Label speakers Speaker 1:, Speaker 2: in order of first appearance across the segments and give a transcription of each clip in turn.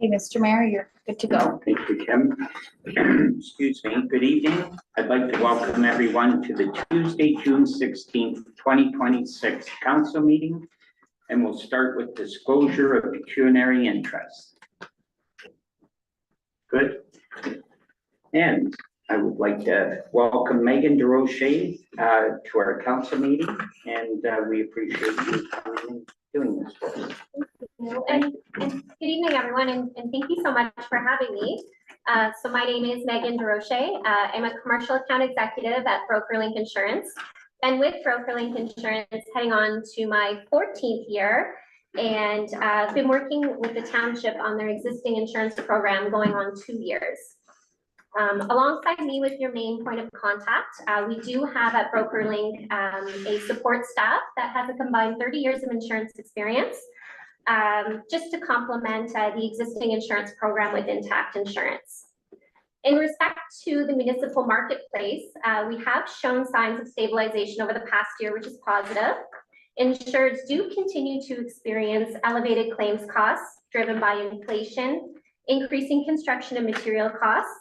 Speaker 1: Hey, Mr. Mayor, you're good to go.
Speaker 2: Thank you, Kim. Excuse me. Good evening. I'd like to welcome everyone to the Tuesday, June 16th, 2026 council meeting. And we'll start with disclosure of pecuniary interest. Good. And I would like to welcome Megan DeRoche to our council meeting, and we appreciate you coming and doing this for us.
Speaker 3: And good evening, everyone, and thank you so much for having me. So my name is Megan DeRoche. I'm a commercial account executive at BrokerLink Insurance. And with BrokerLink Insurance, heading on to my 14th year, and I've been working with the township on their existing insurance program going on 2 years. Alongside me with your main point of contact, we do have at BrokerLink a support staff that has a combined 30 years of insurance experience, just to complement the existing insurance program with Intact Insurance. In respect to the municipal marketplace, we have shown signs of stabilization over the past year, which is positive. Insureds do continue to experience elevated claims costs driven by inflation, increasing construction and material costs,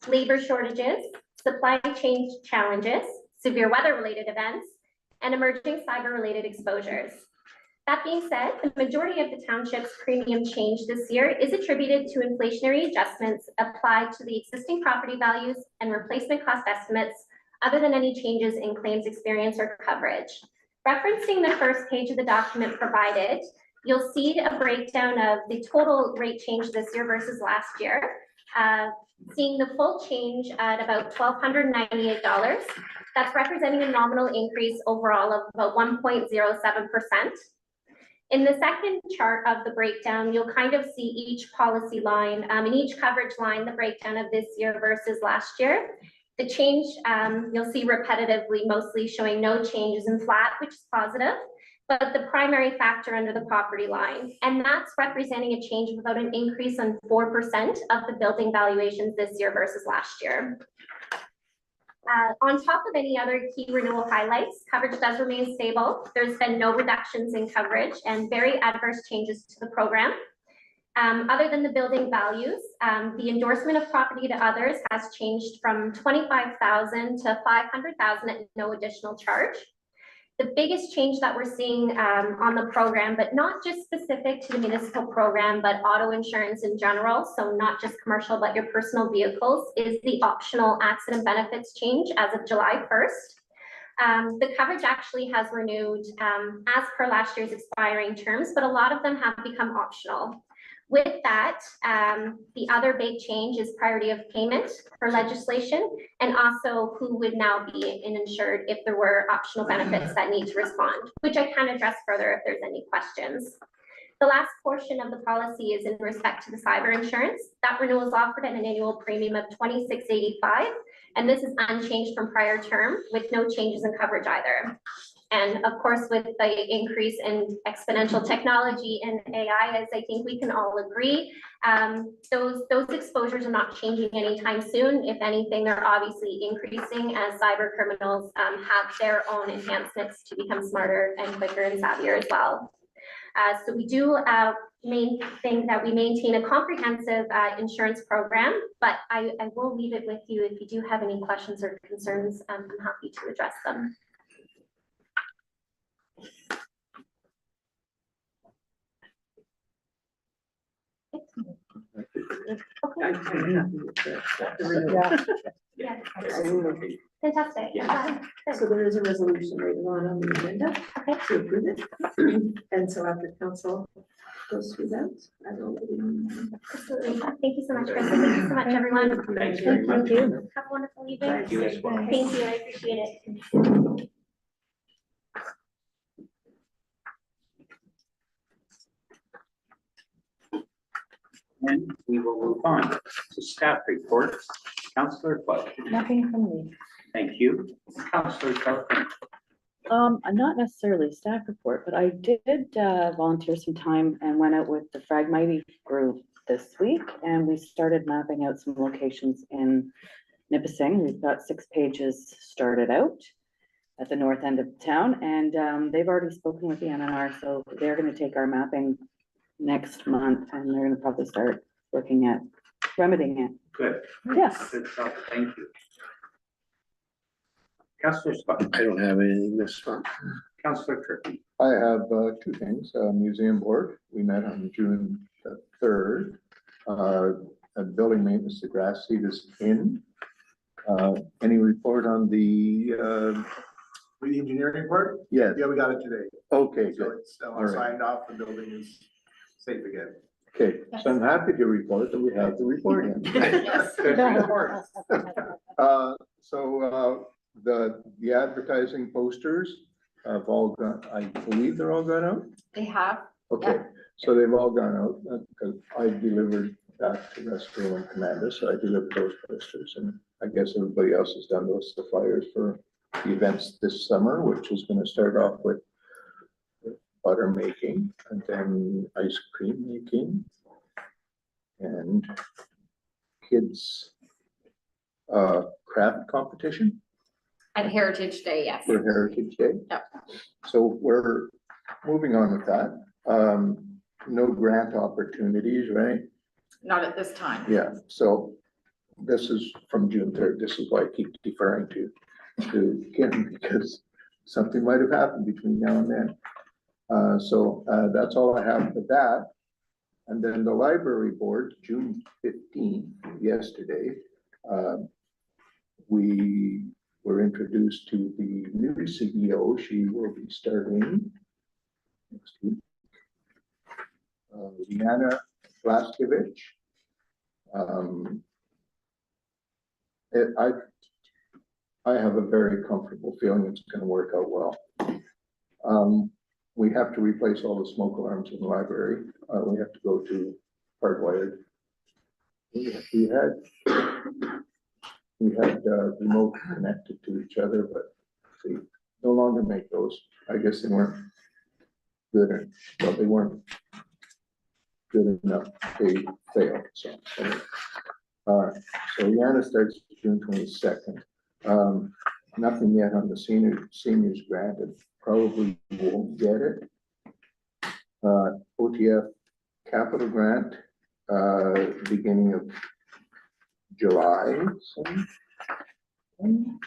Speaker 3: labor shortages, supply chain challenges, severe weather-related events, and emerging cyber-related exposures. That being said, the majority of the township's premium change this year is attributed to inflationary adjustments applied to the existing property values and replacement cost estimates, other than any changes in claims experience or coverage. Referencing the first page of the document provided, you'll see a breakdown of the total rate change this year versus last year. Seeing the full change at about $1,298. That's representing a nominal increase overall of about 1.07%. In the second chart of the breakdown, you'll kind of see each policy line, in each coverage line, the breakdown of this year versus last year. The change, you'll see repetitively, mostly showing no changes in flat, which is positive, but the primary factor under the property line. And that's representing a change of about an increase on 4% of the building valuations this year versus last year. On top of any other key renewal highlights, coverage does remain stable. There's been no reductions in coverage and very adverse changes to the program. Other than the building values, the endorsement of property to others has changed from $25,000 to $500,000 at no additional charge. The biggest change that we're seeing on the program, but not just specific to the municipal program, but auto insurance in general, so not just commercial, but your personal vehicles, is the optional accident benefits change as of July 1st. The coverage actually has renewed as per last year's expiring terms, but a lot of them have become optional. With that, the other big change is priority of payment for legislation, and also who would now be insured if there were optional benefits that need to respond, which I can address further if there's any questions. The last portion of the policy is in respect to the cyber insurance. That renewal is offered at an annual premium of $26.85, and this is unchanged from prior term with no changes in coverage either. And of course, with the increase in exponential technology and AI, as I think we can all agree, those exposures are not changing anytime soon. If anything, they're obviously increasing as cyber criminals have their own enhancements to become smarter and quicker and savvier as well. So we do think that we maintain a comprehensive insurance program, but I will leave it with you. If you do have any questions or concerns, I'm happy to address them. Yeah.
Speaker 4: Absolutely.
Speaker 3: Fantastic.
Speaker 2: Yeah.
Speaker 4: So there is a resolution later on the agenda
Speaker 3: Okay.
Speaker 4: to approve it. And so after council goes through that, I will.
Speaker 3: Absolutely. Thank you so much, Krista. Thank you so much, everyone.
Speaker 2: Thanks very much.
Speaker 3: Have a wonderful evening.
Speaker 2: Thank you as well.
Speaker 3: Thank you. I appreciate it.
Speaker 2: And we will move on to staff reports. Councillor Clark.
Speaker 1: Nothing from me.
Speaker 2: Thank you. Councillor Clark.
Speaker 5: I'm not necessarily staff report, but I did volunteer some time and went out with the Phragmites group this week, and we started mapping out some locations in Nipissing. We've got 6 pages started out at the north end of town, and they've already spoken with the MNR, so they're gonna take our mapping next month, and they're gonna probably start working at remedying it.
Speaker 2: Good.
Speaker 5: Yes.
Speaker 2: Good stuff, thank you. Councillor Scott,
Speaker 6: I don't have anything this month.
Speaker 2: Councillor Turkey,
Speaker 7: I have 2 things. Museum board, we met on June the 3rd. At building maintenance, the grass seed is in. Any report on the,
Speaker 8: With the engineering part,
Speaker 7: yes,
Speaker 8: yeah, we got it today.
Speaker 7: okay,
Speaker 8: So
Speaker 7: good.
Speaker 8: it's
Speaker 7: All right.
Speaker 8: signed off, the building is safe again.
Speaker 7: Okay, so I'm happy to report that we have the report in.
Speaker 2: good report.
Speaker 7: The advertising posters have all gone, I believe they're all gone out?
Speaker 1: They have,
Speaker 7: Okay, so they've all gone out, because I delivered that to Rescue and Commander, so I delivered those posters, and I guess everybody else has done those, the flyers for the events this summer, which is gonna start off with butter making, and then ice cream making, and kids craft competition
Speaker 1: at Heritage Day, yes.
Speaker 7: for Heritage Day.
Speaker 1: Yep.
Speaker 7: So we're moving on with that. No grant opportunities, right?
Speaker 1: Not at this time.
Speaker 7: Yeah, so this is from June 3rd. This is why I keep deferring to Kim, because something might have happened between now and then. So that's all I have for that. And then the library board, June 15th, yesterday, we were introduced to the new CEO. She will be starting next week. Liana Blaskevich. I have a very comfortable feeling it's gonna work out well. We have to replace all the smoke alarms in the library. We have to go to hardwired. We had remote connected to each other, but they no longer make those. I guess they weren't good, well, they weren't good enough. They failed, so. Anyway. So Liana starts June 22nd. Nothing yet on the seniors grant, and probably won't get it. OTF capital grant, beginning of July. So I'm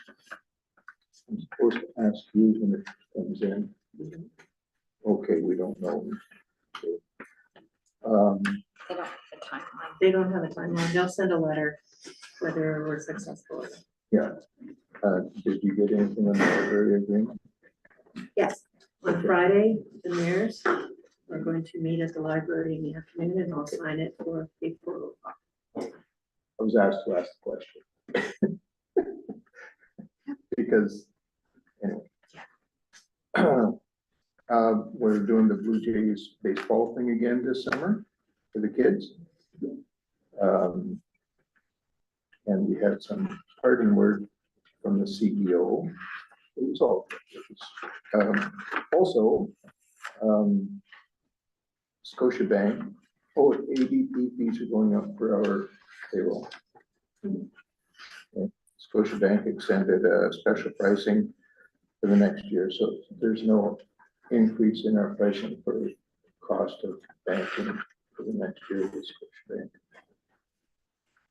Speaker 7: supposed to ask you when it comes in. Okay, we don't know.
Speaker 1: They don't have the timeline.
Speaker 4: They don't have a timeline. They'll send a letter whether we're successful.
Speaker 7: Yeah. Did you get anything on the library agreement?
Speaker 4: Yes, on
Speaker 7: Okay.
Speaker 4: Friday, the mayors are going to meet at the library in the afternoon and I'll sign it for April.
Speaker 7: I was asked to ask the question. Because, anyway. We're doing the Blue Jays baseball thing again this summer for the kids. And we had some parting word from the CEO. It was all good. Also, Scotiabank, ADP fees are going up for our payroll. Scotiabank extended special pricing for the next year, so there's no increase in our pricing for cost of banking for the next year with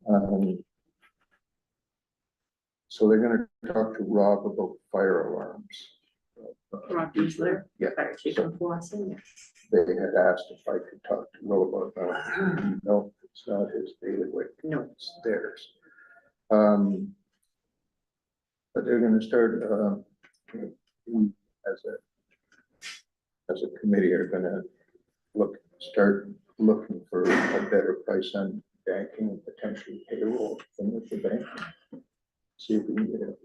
Speaker 7: Scotiabank. So they're gonna talk to Rob about fire alarms.
Speaker 4: Rob Beasler,
Speaker 7: Yeah,
Speaker 4: Fire Chief of Watson.
Speaker 7: they had asked if I could talk to Rob about that. No, it's not his bailiwick.
Speaker 4: No.
Speaker 7: It's theirs. But they're gonna start, we as a committee are gonna start looking for a better price on banking and potentially payroll from the bank. See if we can get it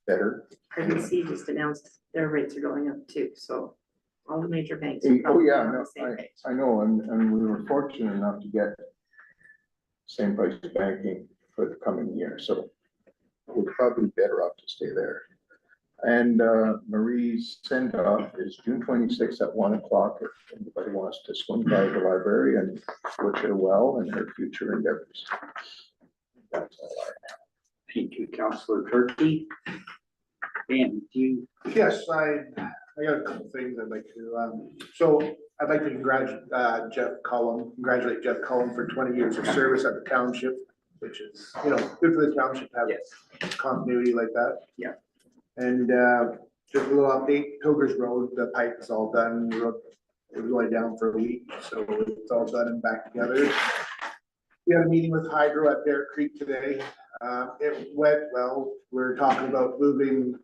Speaker 7: better.
Speaker 4: RBC just announced their rates are going up too, so all the major banks. are
Speaker 7: Oh,
Speaker 4: probably
Speaker 7: yeah,
Speaker 4: on
Speaker 7: no,
Speaker 4: the same page.
Speaker 7: I know, and we were fortunate enough to get same price banking for the coming year, so we're probably better off to stay there. And Marie's send-off is June 26th at 1 o'clock. If anybody wants to swing by the library and wish her well in her future endeavors. That's all I have.
Speaker 2: Thank you, Councillor Turkey. Dan, do you,
Speaker 8: Yes, I got a couple things I'd like to, so I'd like to congratulate Jeff Cullum for 20 years of service at the township, which is, you know, good for the township to have
Speaker 2: yes,
Speaker 8: continuity like that.
Speaker 2: Yeah.
Speaker 8: And just a little update, Pilgers Road, the pipe is all done. It was only down for a week, so it's all done and back together. We had a meeting with Hydro at Bear Creek today. It went well. We're talking about moving,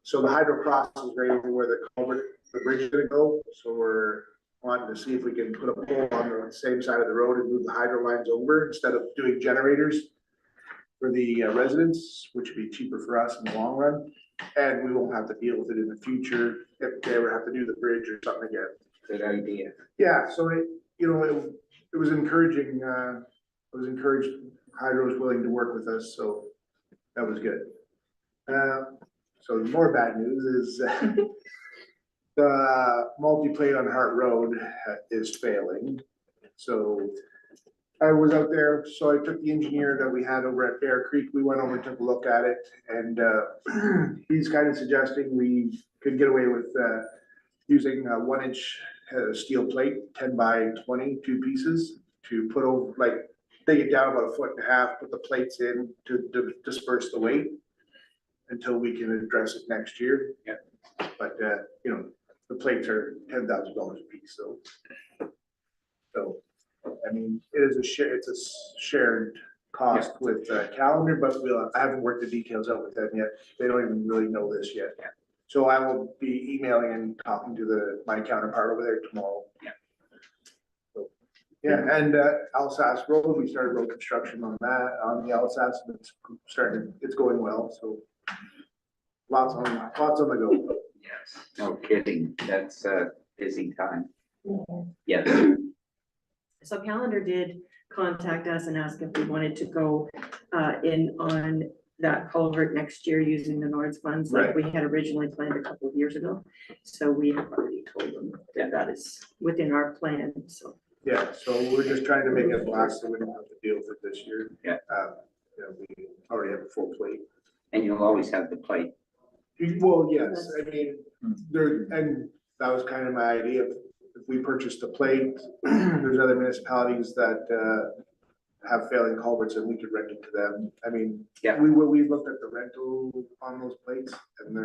Speaker 8: so the Hydro cross is right over where the bridge is gonna go. So we're wanting to see if we can put a pole on the same side of the road and move the hydro lines over instead of doing generators for the residents, which would be cheaper for us in the long run. And we won't have to deal with it in the future if they ever have to do the bridge or something again.
Speaker 2: good idea.
Speaker 8: Yeah, so it, you know, it was encouraging, I was encouraged Hydro was willing to work with us, so that was good. So the more bad news is the multi-plate on Hart Road is failing. So I was out there, so I took the engineer that we had over at Bear Creek, we went over, took a look at it, and he's kind of suggesting we could get away with using a 1-inch steel plate, 10 by 20, 2 pieces, to put over, like, dig it down about 1.5 feet, put the plates in to disperse the weight until we can address it next year.
Speaker 2: Yeah.
Speaker 8: But, you know, the plates are $10,000 a piece, so. I mean, it's a shared cost with Calendar, but I haven't worked the details out with them yet. They don't even really know this yet.
Speaker 2: Yeah.
Speaker 8: So I will be emailing and talking to my counterpart over there tomorrow.
Speaker 2: Yeah.
Speaker 8: So, yeah, and Alsace Road, we started road construction on that, on the Alsace, and it's going well, so. Lots on the go.
Speaker 2: Yes, no kidding. That's a busy time. Yes,
Speaker 4: So Calendar did contact us and ask if we wanted to go in on that culvert next year using the Nords funds like
Speaker 8: Right.
Speaker 4: we had originally planned a couple of years ago. So we have already told them that that is within our plan, so.
Speaker 8: Yeah, so we're just trying to make it last so we don't have to deal with it this year.
Speaker 2: Yeah.
Speaker 8: You know, we already have a full plate.
Speaker 2: and you'll always have the plate.
Speaker 8: Well, yes, I mean, and that was kind of my idea. If we purchase the plate, there's other municipalities that have failing culverts and we could rent it to them. I mean,
Speaker 2: Yeah.
Speaker 8: we looked at the rental on those plates and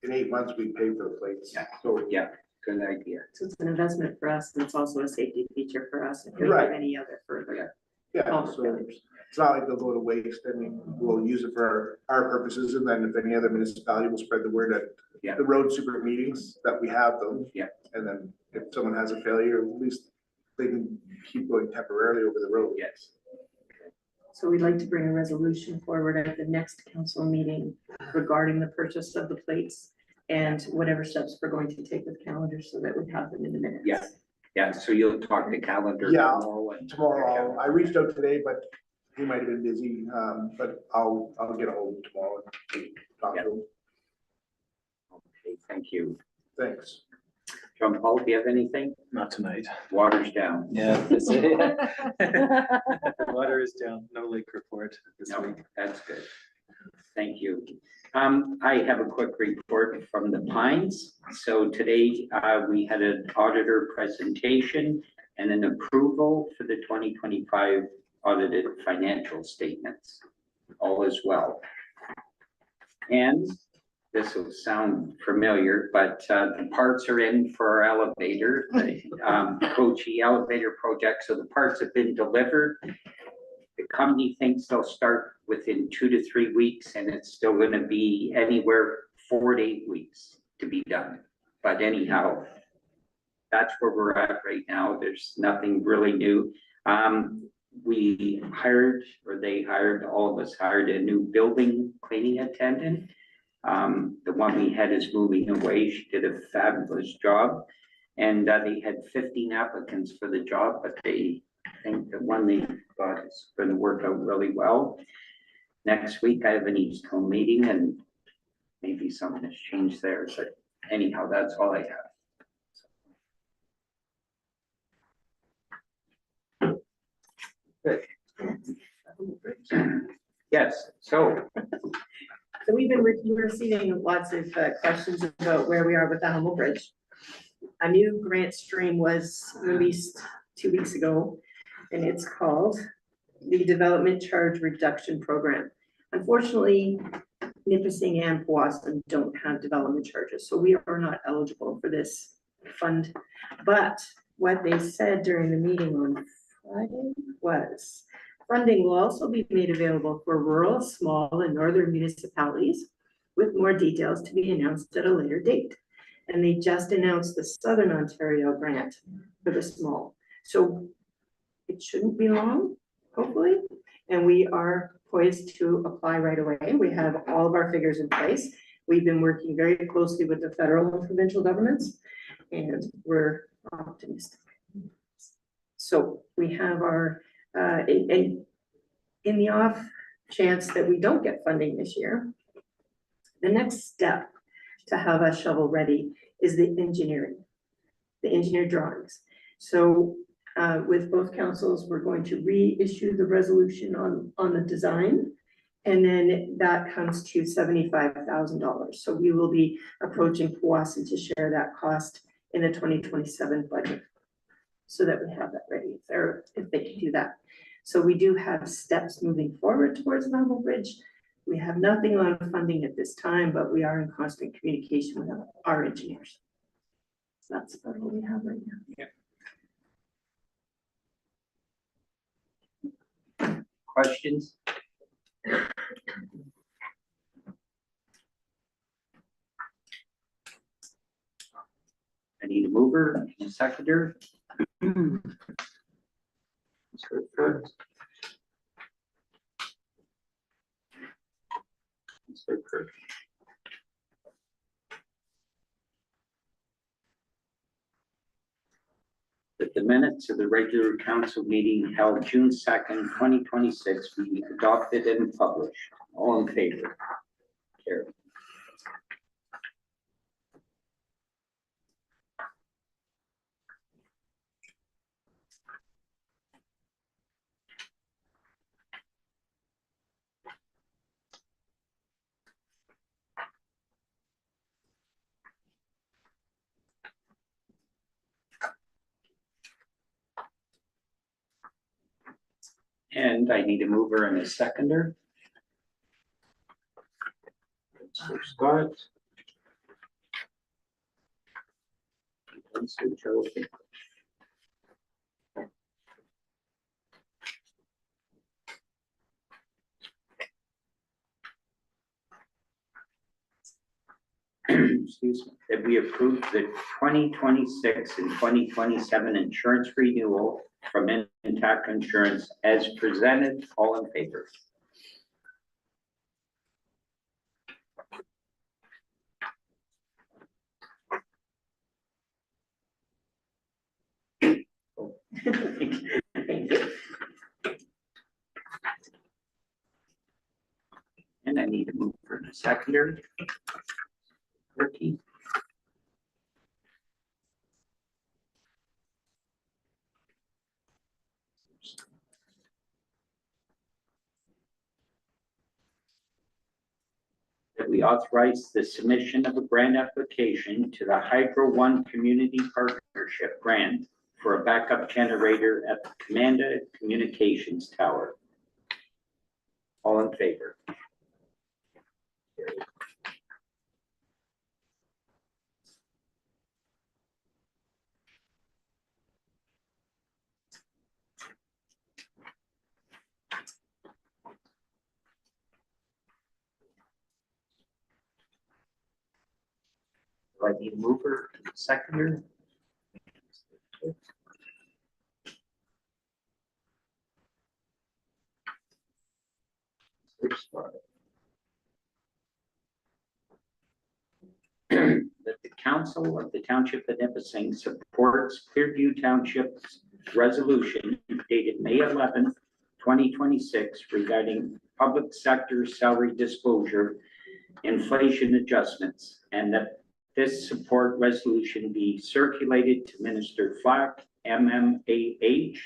Speaker 8: in 8 months, we paid for the plates.
Speaker 2: Yeah.
Speaker 8: So,
Speaker 2: Yeah, good idea.
Speaker 4: So it's an investment for us and it's also a safety feature for us if we have
Speaker 8: Right.
Speaker 4: any other further.
Speaker 8: yeah,
Speaker 4: culvert
Speaker 8: so
Speaker 4: failures.
Speaker 8: it's not like they'll go to waste. I mean, we'll use it for our purposes and then if any other municipality will spread the word at
Speaker 2: Yeah.
Speaker 8: the road super meetings that we have them.
Speaker 2: Yeah.
Speaker 8: And then if someone has a failure, at least they can keep going temporarily over the road.
Speaker 2: Yes,
Speaker 4: So we'd like to bring a resolution forward at the next council meeting regarding the purchase of the plates and whatever steps we're going to take with Calendar so that we have them in the minutes.
Speaker 2: Yeah. yeah, so you'll talk to Calendar
Speaker 8: Yeah.
Speaker 2: tomorrow and.
Speaker 8: Tomorrow, I reached out today, but he might have been busy, but I'll get a hold tomorrow and talk to him.
Speaker 2: Okay, thank you.
Speaker 8: Thanks.
Speaker 2: John Paul, do you have anything?
Speaker 6: Not tonight.
Speaker 2: Water's down.
Speaker 6: Yeah, that's it. Water is down, no lake report this
Speaker 2: No,
Speaker 6: week.
Speaker 2: that's good. Thank you. I have a quick report from the Pines. So today, we had an auditor presentation and an approval for the 2025 audited financial statements. All is well. And this will sound familiar, but the parts are in for our elevator, the Cochi elevator project. So the parts have been delivered. The company thinks they'll start within 2 to 3 weeks, and it's still going to be anywhere 4 to 8 weeks to be done. But anyhow, that's where we're at right now. There's nothing really new. We hired, or they hired, all of us hired a new building cleaning attendant. The one we had is moving away. She did a fabulous job. And they had 15 applicants for the job, but they think the one they got is going to work out really well. Next week, I have an East Home meeting and maybe something has changed there, but anyhow, that's all I have. Good. Yes, so,
Speaker 4: So we've been receiving lots of questions about where we are with the Humble Bridge. A new grant stream was released 2 weeks ago, and it's called the Development Charge Reduction Program. Unfortunately, Nipissing and Powassan don't have development charges, so we are not eligible for this fund. But what they said during the meeting on Friday was funding will also be made available for rural, small, and northern municipalities, with more details to be announced at a later date. And they just announced the Southern Ontario grant for the small. So it shouldn't be long, hopefully, and we are poised to apply right away. We have all of our figures in place. We've been working very closely with the federal and provincial governments, and we're optimistic. So we have our, in the off chance that we don't get funding this year, the next step to have us shovel ready is the engineer drawings. So with both councils, we're going to reissue the resolution on the design. And then that comes to $75,000. So we will be approaching Powassan to share that cost in the 2027 budget, so that we have that ready if they can do that. So we do have steps moving forward towards the Humble Bridge. We have nothing on funding at this time, but we are in constant communication with our engineers. So that's about all we have right now.
Speaker 2: questions? I need a mover and a seconder. That the minutes of the regular council meeting held June 2nd, 2026 be adopted and published. All in favor? Carried. And I need a mover and a seconder. So Scott. And so Joe. Excuse me, that we approve the 2026 and 2027 insurance renewal from Intact Insurance as presented. All in favor?
Speaker 4: Thank you.
Speaker 2: And I need a mover and a seconder. Ricky. That we authorize the submission of a grant application to the Hydro One Community Partnership Grant for a backup generator at the Commanda Communications Tower. All in favor? Carried. Do I need a mover, seconder? That the council of the Township of Nipissing supports Clearview Township's resolution dated May 11th, 2026 regarding public sector salary disclosure inflation adjustments, and that this support resolution be circulated to Minister Flack, MMAH,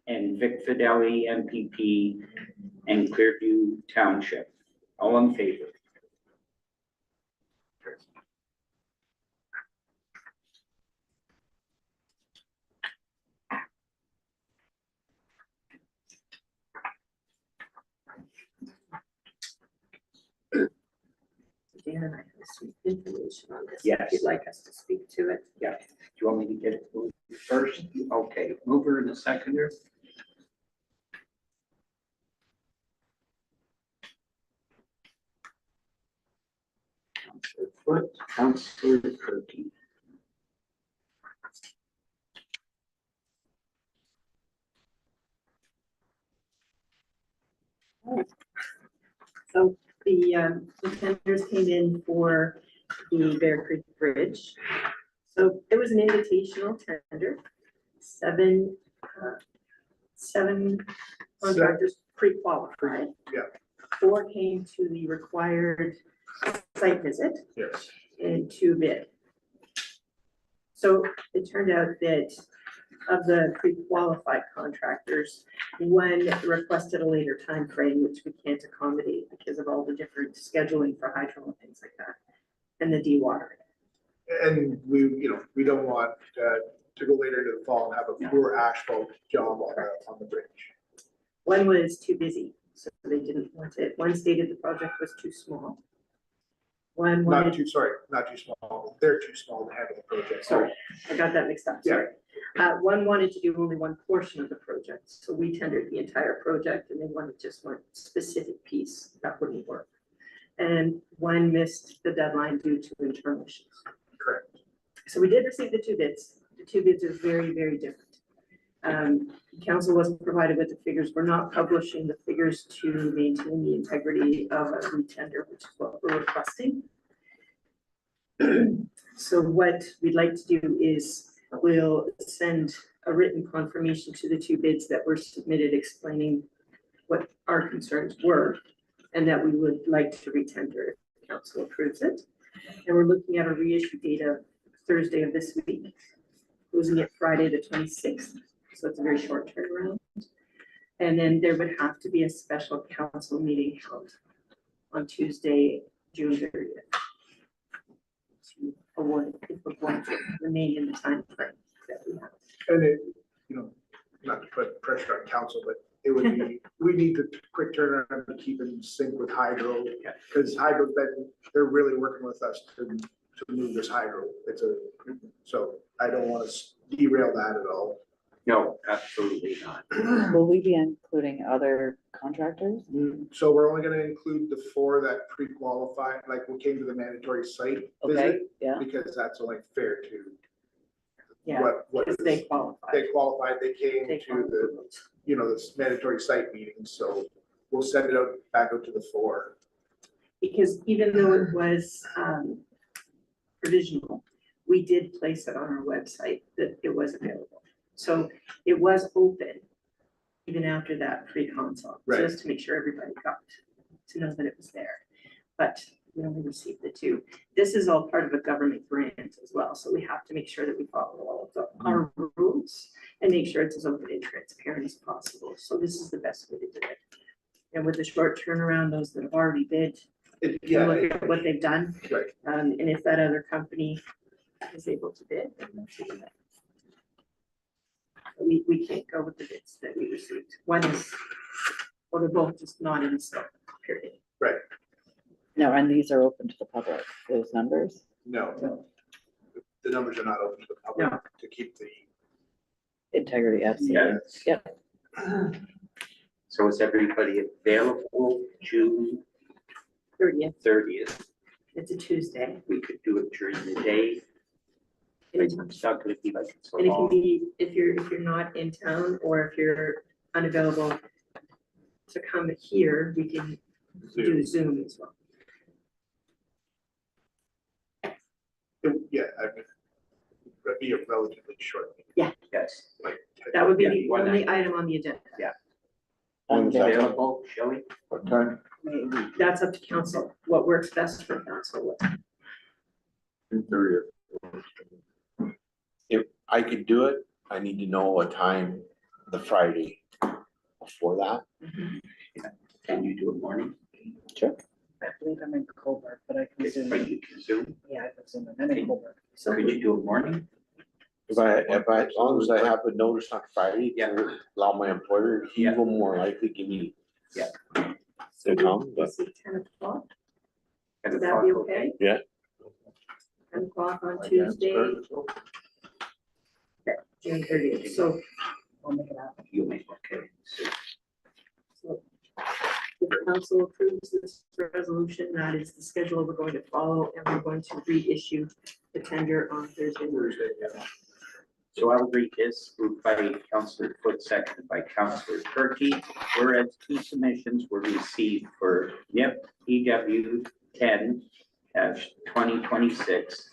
Speaker 2: and Vic Fidelli, MPP, and Clearview Township. All in favor?
Speaker 4: Dan and I have some information on this.
Speaker 2: Yes.
Speaker 4: If you'd like us to speak to it.
Speaker 2: Yeah. Do you want me to get it first? Okay, mover and a seconder. Councillor Foot, Councillor Turkey.
Speaker 4: So the tenders came in for the Bear Creek Bridge. So it was an invitational tender. Seven contractors pre-qualified.
Speaker 8: Yeah.
Speaker 4: 4 came to the required site visit
Speaker 8: Yes.
Speaker 4: and 2 bid. So it turned out that of the pre-qualified contractors, 1 requested a later time frame, which we can't accommodate because of all the different scheduling for hydro and things like that, and the dewatering.
Speaker 8: And we don't want to go later into the fall and have a poor asphalt job on the bridge.
Speaker 4: 1 was too busy, so they didn't want it. 1 stated the project was too small. 1
Speaker 8: Not
Speaker 4: wanted,
Speaker 8: too small. They're too small to handle the project.
Speaker 4: sorry, I got that mixed up, sorry. 1 wanted to do only 1 portion of the project, so we tendered the entire project and they wanted just 1 specific piece that wouldn't work. And 1 missed the deadline due to internal issues.
Speaker 8: Correct.
Speaker 4: So we did receive the 2 bids. The 2 bids are very, very different. Council wasn't provided with the figures. We're not publishing the figures to maintain the integrity of a retender, which is what we're requesting. So what we'd like to do is we'll send a written confirmation to the 2 bids that were submitted explaining what our concerns were and that we would like to retender if council approves it. And we're looking at a reissue date of Thursday of this week, closing it Friday the 26th. So it's a very short turnaround. And then there would have to be a special council meeting held on Tuesday, June 30th. To award it if we're going to remain in the time frame that we have.
Speaker 8: And it, not to put pressure on council, but it would be, we need the quick turnaround to keep in sync with hydro. Because hydro's they're really working with us to move this hydro. So I don't want to derail that at all.
Speaker 2: No, absolutely not.
Speaker 5: Will we be including other contractors?
Speaker 8: So we're only gonna include the 4 that pre-qualified, like we came to the mandatory site
Speaker 5: Okay,
Speaker 8: visit,
Speaker 5: yeah,
Speaker 8: because that's only fair to
Speaker 4: Yeah,
Speaker 8: what
Speaker 4: because they qualify.
Speaker 8: they qualified, they came
Speaker 4: They
Speaker 8: to this mandatory site meeting, so we'll send it out, back out to the 4.
Speaker 4: Because even though it was provisional, we did place it on our website that it was available. So it was open even after that pre-consult,
Speaker 8: Right.
Speaker 4: just to make sure everybody got to know that it was there. But we only received the 2. This is all part of a government grant as well, so we have to make sure that we follow all of our rules and make sure it's as open and transparent as possible. So this is the best way to do it. And with the short turnaround, those that have already bid, look at what they've done.
Speaker 8: Right.
Speaker 4: And if that other company is able to bid, then that's even better. We can't go with the bids that we received. 1 is, well, they're both just not in the scope, period.
Speaker 5: no, and these are open to the public, those numbers?
Speaker 8: No. The numbers are not open to the public
Speaker 4: No.
Speaker 8: to keep the.
Speaker 5: Integrity, absolutely.
Speaker 2: Yes.
Speaker 5: Yep.
Speaker 2: So is everybody available June
Speaker 4: 30th,
Speaker 2: 30th?
Speaker 4: it's a Tuesday.
Speaker 2: We could do it during the day.
Speaker 4: Anytime.
Speaker 2: It's not gonna be like it's so
Speaker 4: And it can
Speaker 2: long.
Speaker 4: be, if you're not in town or if you're unavailable to come here, we can do Zoom as well.
Speaker 8: Yeah, I mean, that'd be a relatively short. meeting,
Speaker 2: Yes.
Speaker 8: like,
Speaker 4: That would be
Speaker 2: Yeah,
Speaker 4: the
Speaker 2: one
Speaker 4: only
Speaker 2: night.
Speaker 4: item on the agenda.
Speaker 7: When is that?
Speaker 2: Available, Shelley?
Speaker 7: What time?
Speaker 5: Maybe.
Speaker 4: That's up to council, what works best for council.
Speaker 7: 2:30.
Speaker 9: If I could do it, I need to know a time the Friday before that.
Speaker 2: Can you do it morning?
Speaker 5: Sure. I believe I'm in Colbert, but I can
Speaker 2: Or
Speaker 5: zoom.
Speaker 2: you can Zoom?
Speaker 5: Yeah, I can zoom. I'm in Colbert.
Speaker 4: So
Speaker 2: Could you do it morning?
Speaker 9: If I, as long as I have a notice on Friday,
Speaker 2: Yeah.
Speaker 9: to allow my employer, he
Speaker 2: Yeah.
Speaker 9: will more likely give me.
Speaker 2: Yeah.
Speaker 9: To come, but
Speaker 4: 10 o'clock,
Speaker 2: At
Speaker 4: would that be
Speaker 2: o'clock,
Speaker 4: okay?
Speaker 9: Yeah.
Speaker 4: 10 o'clock on
Speaker 7: I can't
Speaker 4: Tuesday,
Speaker 7: start it, so
Speaker 4: June 30th, so
Speaker 5: I'll make it happen.
Speaker 2: You'll make, okay.
Speaker 4: So if the council approves this resolution, that is the schedule we're going to follow, and we're going to reissue the tender on Thursday.
Speaker 2: Yeah. So I'll read this, moved by Councillor Foot, seconded by Councillor Turkey. Whereas 2 submissions were received for NIP EW 10-2026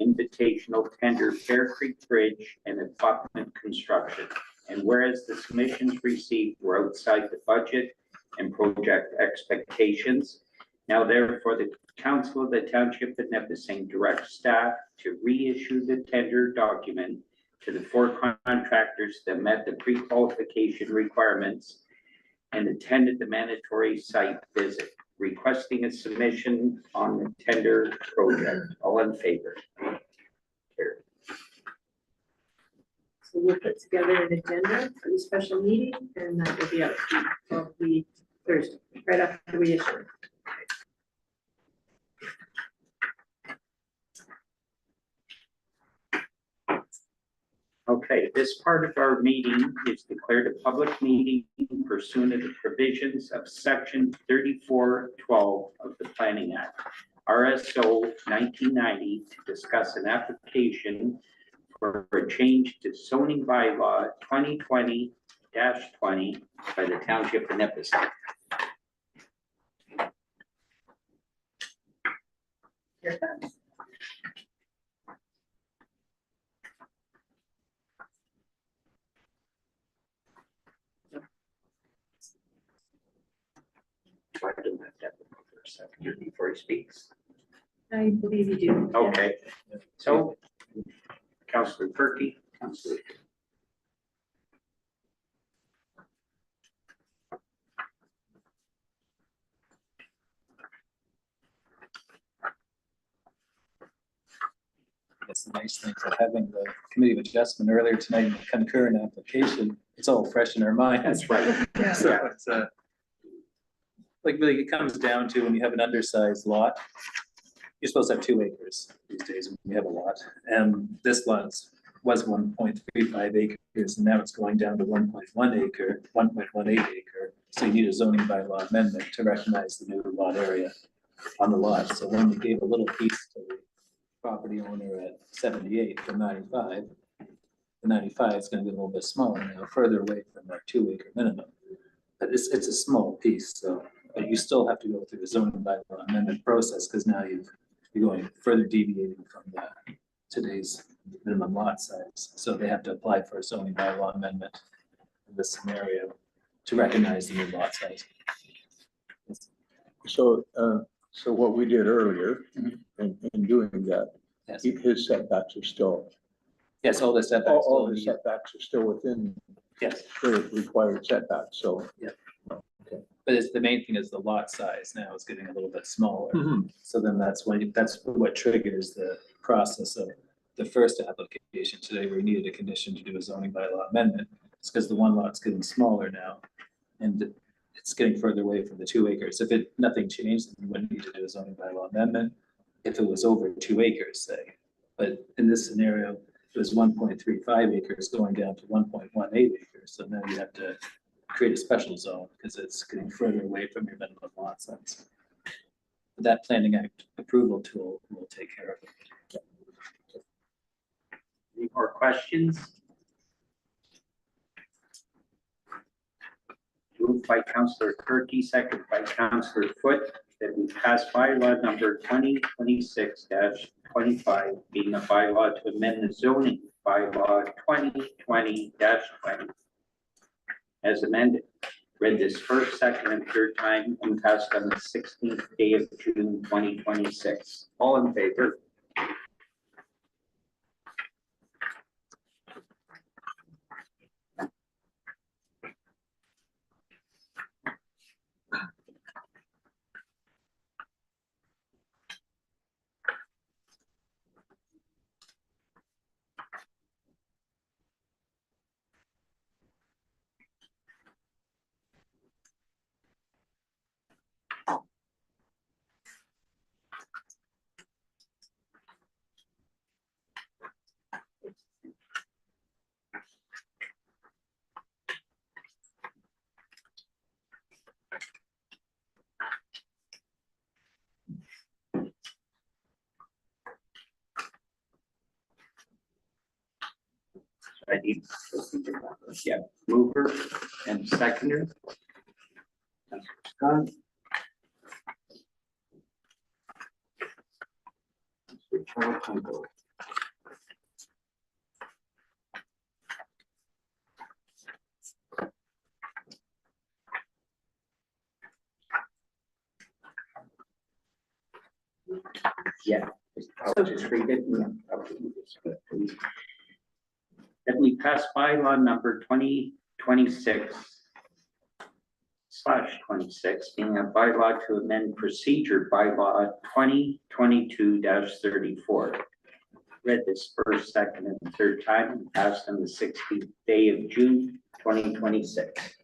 Speaker 2: invitational tender Fair Creek Bridge and abutment construction. And whereas the submissions received were outside the budget and project expectations, now therefore the Council of the Township of Nipissing directs staff to reissue the tender document to the 4 contractors that met the pre-qualification requirements and attended the mandatory site visit, requesting a submission on the tender project. All in favor? Carried.
Speaker 4: So we'll put together an agenda for the special meeting, and that will be out of the Thursday, right after we issue.
Speaker 2: Okay, this part of our meeting is declared a public meeting pursuant to the provisions of section 3412 of the Planning Act, RSO 1990, to discuss an application for a change to zoning bylaw 2020-20 by the Township of Nipissing.
Speaker 5: Here it comes.
Speaker 2: I don't have to have the first second before he speaks.
Speaker 4: I believe you do. yeah.
Speaker 2: Okay, so Councillor Turkey, Councillor.
Speaker 6: That's the nice thing for having the committee of adjustment earlier tonight in the concurrent application. It's all fresh in our minds.
Speaker 2: right.
Speaker 6: So it's like really it comes down to when you have an undersized lot, you're supposed to have 2 acres these days when you have a lot. And this lot was 1.35 acres and now it's going down to 1.1 acre, 1.18 acre. So you need a zoning bylaw amendment to recognize the new lot area on the lot. So when we gave a little piece to the property owner at 78 from 95, the 95 is gonna be a little bit smaller now, further away from our 2 acre minimum. But it's a small piece, so, but you still have to go through the zoning bylaw amendment process, because now you're going further deviating from the today's minimum lot size. So they have to apply for a zoning bylaw amendment in this scenario to recognize the new lot size.
Speaker 7: So, so what we did earlier
Speaker 6: Mhm.
Speaker 7: in doing that,
Speaker 6: Yes,
Speaker 7: his setbacks are still,
Speaker 6: yes, all the setbacks.
Speaker 7: all
Speaker 6: still
Speaker 7: the
Speaker 6: need-
Speaker 7: setbacks are still within
Speaker 6: Yes,
Speaker 7: the required setbacks, so.
Speaker 6: but it's, the main thing is the lot size now is getting a little bit smaller.
Speaker 7: Mhm.
Speaker 6: So then that's what triggers the process of the first application today, where you needed a condition to do a zoning bylaw amendment. It's because the one lot's getting smaller now and it's getting further away from the 2 acres. If nothing changed, then you wouldn't need to do a zoning bylaw amendment if it was over 2 acres, say. But in this scenario, it was 1.35 acres going down to 1.18 acres. So now you have to create a special zone because it's getting further away from your minimum lot size. That planning act approval tool will take care of it.
Speaker 2: Any more questions? Moved by Councillor Turkey, second by Councillor Foot, that we pass bylaw number 2026-25, being a bylaw to amend the zoning bylaw 2020-20 as amended, read this first, second, and third time and passed on the 16th day of June, 2026. All in favor? I need, yeah, mover and seconder. Councilor Scott. Councilor Charles Humble. Yeah, I'll just read it. And I'll read this, please. That we pass bylaw number 2026/26, being a bylaw to amend procedure bylaw 2022-34. Read this first, second, and third time and passed on the 16th day of June, 2026.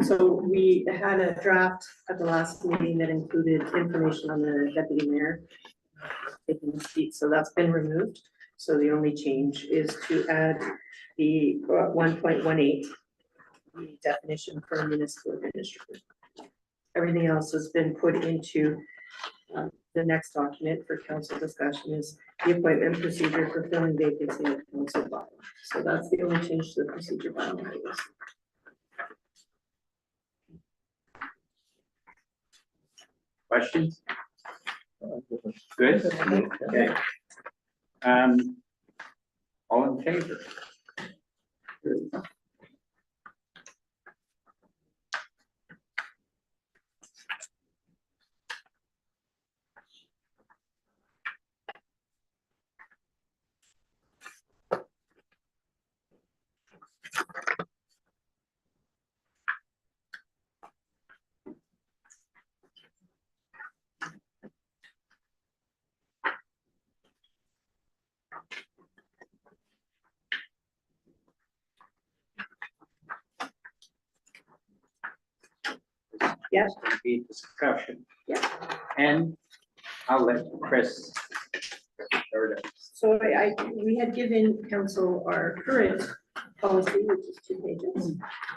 Speaker 4: So we had a draft at the last meeting that included information on the deputy mayor taking the seat, so that's been removed. So the only change is to add the 1.18, the definition for a municipal administrator. Everything else has been put into the next document for council discussion is the appointment procedure for filling vacancy of council bylaw. So that's the only change to the procedure bylaw.
Speaker 2: Questions? Good? Okay. All in favor?
Speaker 4: Yes.
Speaker 2: There'll be discussion.
Speaker 4: Yeah.
Speaker 2: And I'll let Chris start it.
Speaker 4: So we had given council our current policy, which is 2 pages.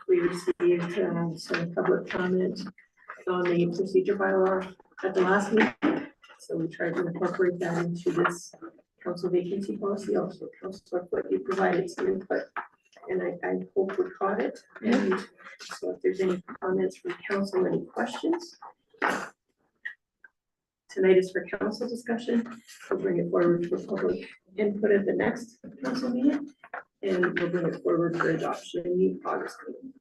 Speaker 4: We received some public comment on the procedure bylaw at the last meeting. So we tried to incorporate that into this council vacancy policy. Also, Councilor Foot, you provided some input, and I hope we caught it. And so if there's any comments from council, any questions? Tonight is for council discussion. We'll bring it forward for public input at the next council meeting. And we'll bring it forward for adoption in the August meeting.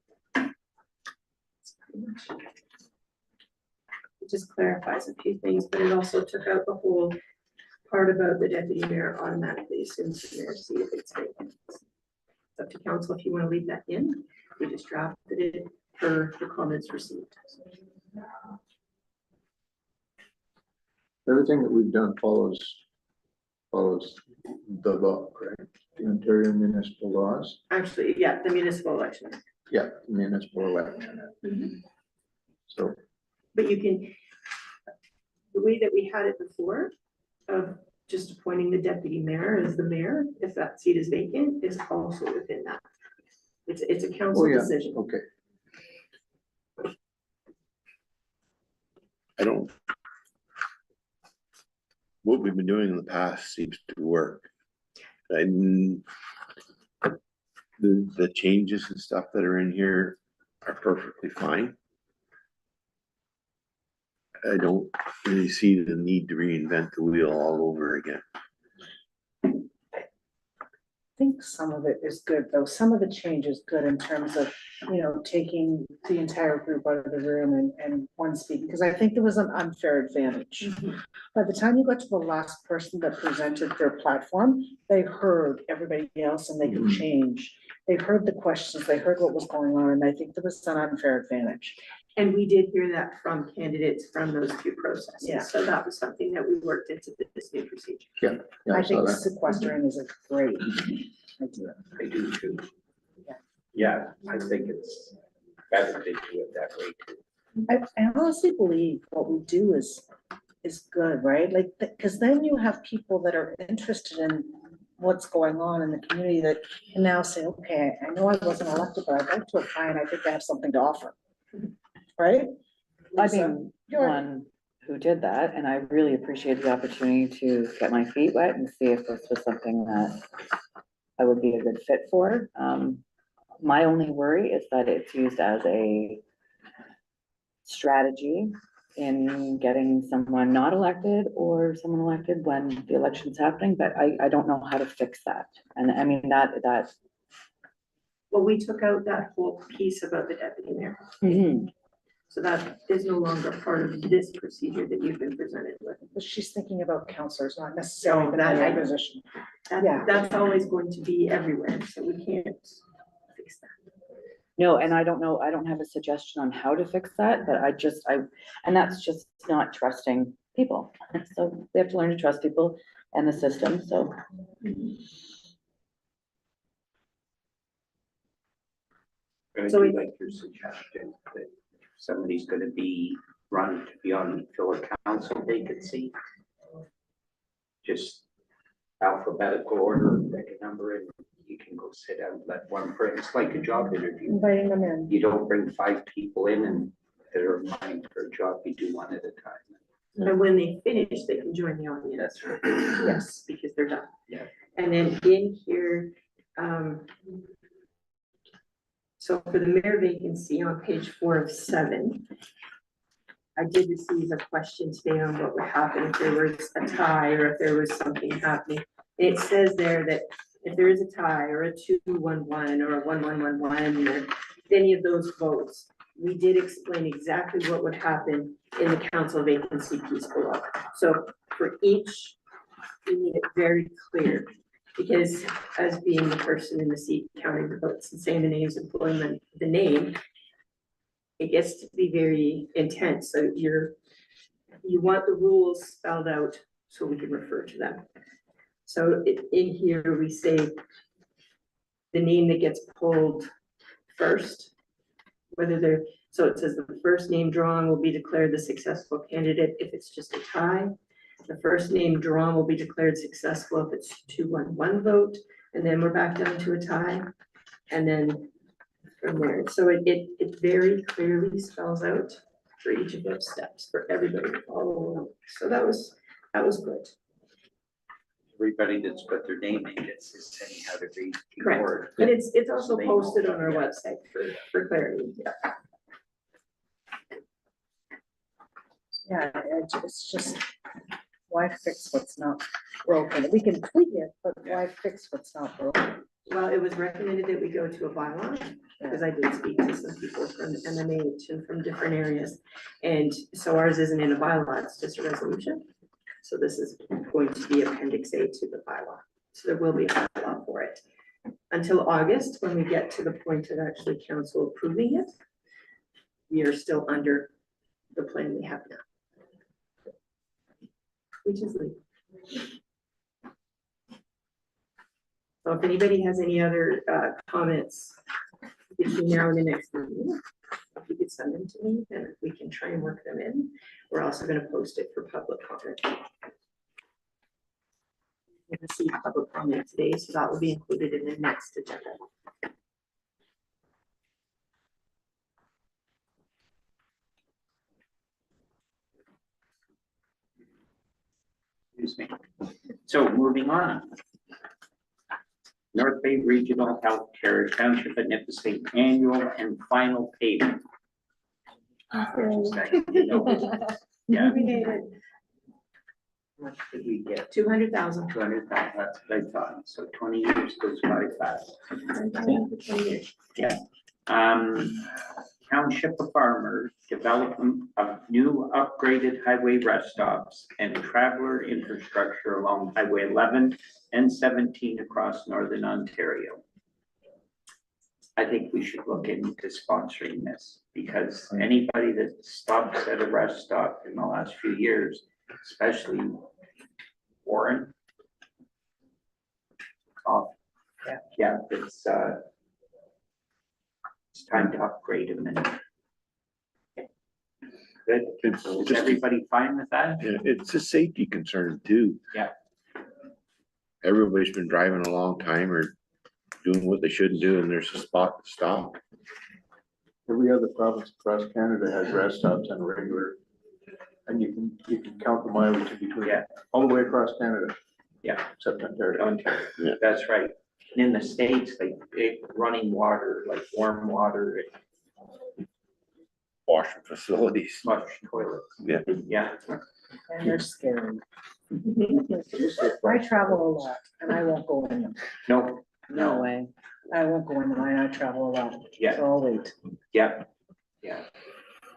Speaker 4: It just clarifies a few things, but it also took out the whole part about the deputy mayor automatically assumes the mayor's seat if it's vacant. It's up to council if you want to leave that in. We just drafted it for the comments received.
Speaker 7: Everything that we've done follows the law, correct? The Ontario municipal laws,
Speaker 4: Actually, yeah, the municipal election.
Speaker 7: yeah, municipal election. So,
Speaker 4: But you can, the way that we had it before, of just appointing the deputy mayor as the mayor, if that seat is vacant, is also within that. It's a
Speaker 7: oh
Speaker 4: council
Speaker 7: yeah,
Speaker 4: decision.
Speaker 7: okay.
Speaker 9: I don't. What we've been doing in the past seems to work. And the changes and stuff that are in here are perfectly fine. I don't really see the need to reinvent the wheel all over again.
Speaker 10: think some of it is good, though. Some of the change is good in terms of, taking the entire group out of the room and one speaking, because I think there was an unfair advantage. By the time you got to the last person that presented their platform, they heard everybody else and they could change. They heard the questions, they heard what was going on, and I think there was an unfair advantage.
Speaker 4: And we did hear that from candidates from those two processes.
Speaker 10: Yeah.
Speaker 4: So that was something that we worked into this new procedure.
Speaker 7: Yeah,
Speaker 10: I
Speaker 7: I saw
Speaker 10: think
Speaker 7: that.
Speaker 10: sequestering is a great idea.
Speaker 2: I do too.
Speaker 10: Yeah.
Speaker 2: Yeah, I think it's better to do it that way too.
Speaker 10: I honestly believe what we do is good, right? Like, because then you have people that are interested in what's going on in the community that can now say, okay, I know I wasn't elected, but I'd like to apply and I think I have something to offer. Right?
Speaker 5: I
Speaker 10: Lisa,
Speaker 5: mean,
Speaker 10: you're-
Speaker 5: one who did that, and I really appreciate the opportunity to get my feet wet and see if this was something that I would be a good fit for. My only worry is that it's used as a strategy in getting someone not elected or someone elected when the election's happening, but I don't know how to fix that. And I mean, that,
Speaker 4: Well, we took out that whole piece about the deputy mayor. So that is no longer part of this procedure that you've been presented with.
Speaker 10: But she's thinking about counselors, not necessarily the
Speaker 4: that-
Speaker 10: mayor position. Yeah.
Speaker 4: That's always going to be everywhere, so we can't fix that.
Speaker 5: no, and I don't know, I don't have a suggestion on how to fix that, but and that's just not trusting people. So they have to learn to trust people and the system, so.
Speaker 2: I
Speaker 4: So
Speaker 2: do
Speaker 4: we-
Speaker 2: like your suggestion that if somebody's gonna be run to be on, fill a council vacancy. Just alphabetical order, pick a number and you can go sit down, let one friend, it's like a job interview.
Speaker 10: Inviting them in.
Speaker 2: You don't bring 5 people in and they're applying for a job, you do one at a time.
Speaker 4: And when they finish, they can join the audience.
Speaker 2: That's right.
Speaker 4: Yes, because they're done.
Speaker 2: Yeah.
Speaker 4: And then in here, so for the mayor vacancy on page 4 of 7, I did receive a question today on what would happen if there was a tie or if there was something happening. It says there that if there is a tie or a 2-1-1 or a 1-1-1-1 or any of those votes, we did explain exactly what would happen in the council vacancy piece below. So for each, we need it very clear, because as being the person in the seat counting the votes and saying the names and pulling the name, it gets to be very intense, so you want the rules spelled out so we can refer to them. So in here, we say the name that gets pulled first, whether they're, so it says the first name drawn will be declared the successful candidate if it's just a tie. The first name drawn will be declared successful if it's 2-1-1 vote, and then we're back down to a tie. And then from there, so it very clearly spells out for each of those steps for everybody to follow along. So that was good.
Speaker 2: Everybody that's put their name in gets this anyhow to read.
Speaker 4: Correct.
Speaker 2: keyboard.
Speaker 4: And it's also
Speaker 2: They know.
Speaker 4: posted on our
Speaker 2: Yeah.
Speaker 4: website for clarity.
Speaker 10: Yeah, it's just, why fix what's not broken? We can tweak it, but why fix what's not broken?
Speaker 4: Well, it was recommended that we go to a bylaw, because I did speak to some people from MMH and from different areas. And so ours isn't in a bylaw, it's just a resolution. So this is going to be appendix A to the bylaw. So there will be a bylaw for it. Until August, when we get to the point of actually council approving it, we are still under the plan we have now. Which is legal. So if anybody has any other comments between now and the next meeting, if you could send them to me, then we can try and work them in. We're also gonna post it for public comment. We received public comment today, so that will be included in the next agenda.
Speaker 2: Excuse me. So moving on. North Bay Regional Healthcare Township of Nipissing Annual and Final Payment. Yeah,
Speaker 4: We made it.
Speaker 2: What did we get?
Speaker 4: 200,000.
Speaker 2: 200,000, that's what I thought, so 20 years goes by fast. Yeah. Township of Farmers, development of new upgraded highway rest stops and traveler infrastructure along Highway 11 and 17 across Northern Ontario. I think we should look into sponsoring this, because anybody that stops at a rest stop in the last few years, especially Warren. Yeah, it's time to upgrade them and. Good,
Speaker 9: It's
Speaker 2: is
Speaker 9: just-
Speaker 2: everybody fine with that?
Speaker 9: Yeah, it's a safety concern too.
Speaker 2: Yeah.
Speaker 9: Everybody's been driving a long time or doing what they shouldn't do, and there's a spot to stop.
Speaker 7: Every other province across Canada has rest stops on a regular, and you can count the mileage in between.
Speaker 2: Yeah.
Speaker 7: All the way across Canada.
Speaker 2: Yeah.
Speaker 7: Except Ontario.
Speaker 2: Ontario.
Speaker 9: Yeah.
Speaker 2: That's right. And in the States, like big running water, like warm water,
Speaker 9: Washing facilities.
Speaker 2: flush toilets.
Speaker 9: Yeah.
Speaker 2: Yeah.
Speaker 10: And they're scary. I travel a lot and I won't go in them.
Speaker 2: No,
Speaker 5: No way.
Speaker 10: I won't go in them. I travel a lot.
Speaker 2: yeah,
Speaker 10: So I'll wait.
Speaker 2: yeah, yeah.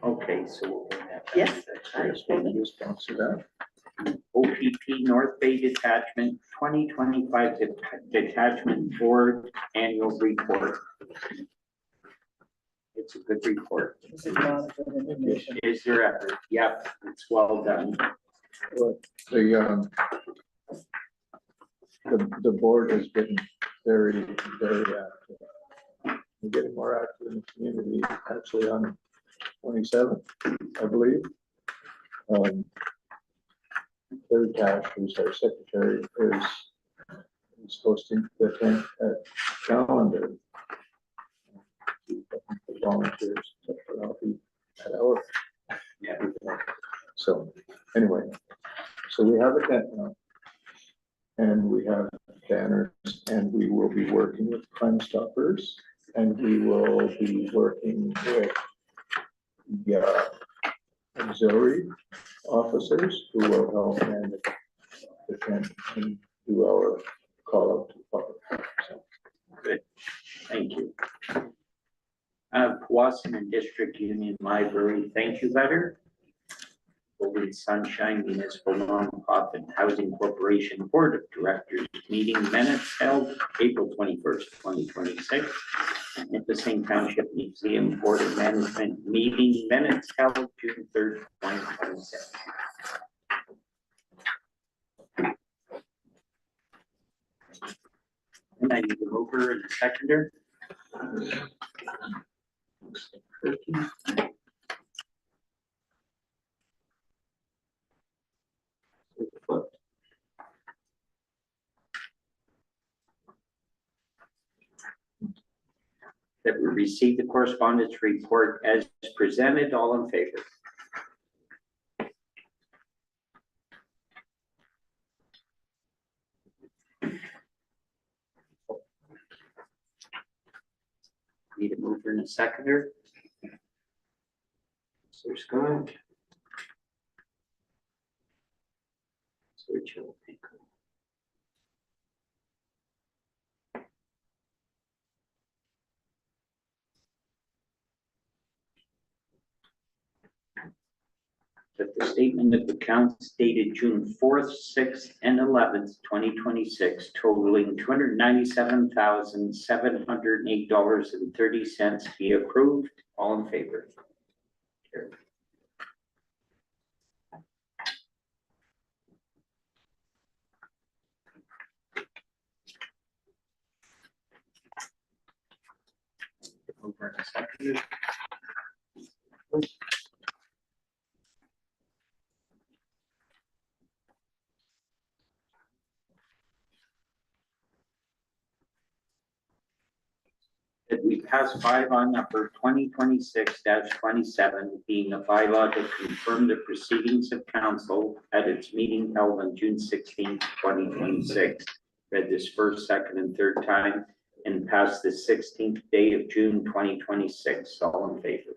Speaker 2: Okay, so. we'll bring that back.
Speaker 4: Yes.
Speaker 2: That's great. Thank you.
Speaker 7: Sponsor that.
Speaker 2: OPP North Bay Detachment 2025 Detachment Board Annual Report. It's a good report.
Speaker 10: This is a lot of good information.
Speaker 2: Is there effort? Yep, it's well done.
Speaker 7: The board has been very, very active. We're getting more active in the community, actually on 27th, I believe. Terry Cash, who's our secretary, is hosting the tent at Calendar. Volunteers, I'll be at our.
Speaker 2: Yeah.
Speaker 7: So, anyway, so we have a tent now. And we have banners, and we will be working with Crime Stoppers, and we will be working with the auxiliary officers who will help and the tent and do our call out to the public. So,
Speaker 2: Good, thank you. Powassan District Union Library, thank you letter. Golden Sunshine Municipal Nonprofit Housing Corporation Board of Directors meeting minutes held April 21st, 2026. Nipissing Township Museum Board of Management meeting minutes held June 3rd, 2026. And I need a mover and a seconder. That we receive the correspondence report as presented, all in favor? Need a mover and a seconder. Sir Scott. Sir Joe Pinko. That the statement of accounts dated June 4th, 6th, and 11th, 2026 totaling $297,708.30 be approved. All in favor? Carried. Over a second. That we pass 5 on number 2026-27, being a bylaw to confirm the proceedings of council at its meeting held on June 16th, 2026. Read this first, second, and third time, and pass the 16th day of June 2026. All in favor?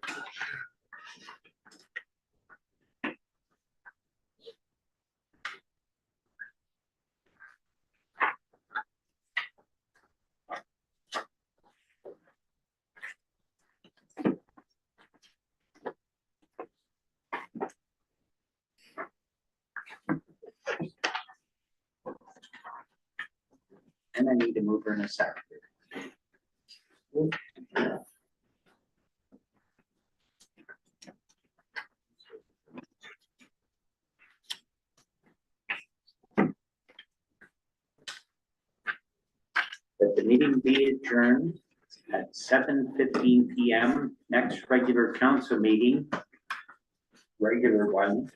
Speaker 2: and I need a mover and a second. That the meeting be adjourned at 7:15 PM. Next regular council meeting, regular one,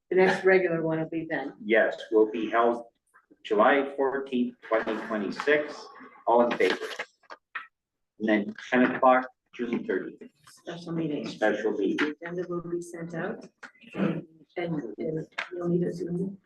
Speaker 4: The next regular one will be then.
Speaker 2: yes, will be held July 14th, 2026. All in favor? And then 10 o'clock, June 30th,
Speaker 4: Special meeting.
Speaker 2: special meeting.
Speaker 4: The agenda will be sent out and you'll need a Zoom.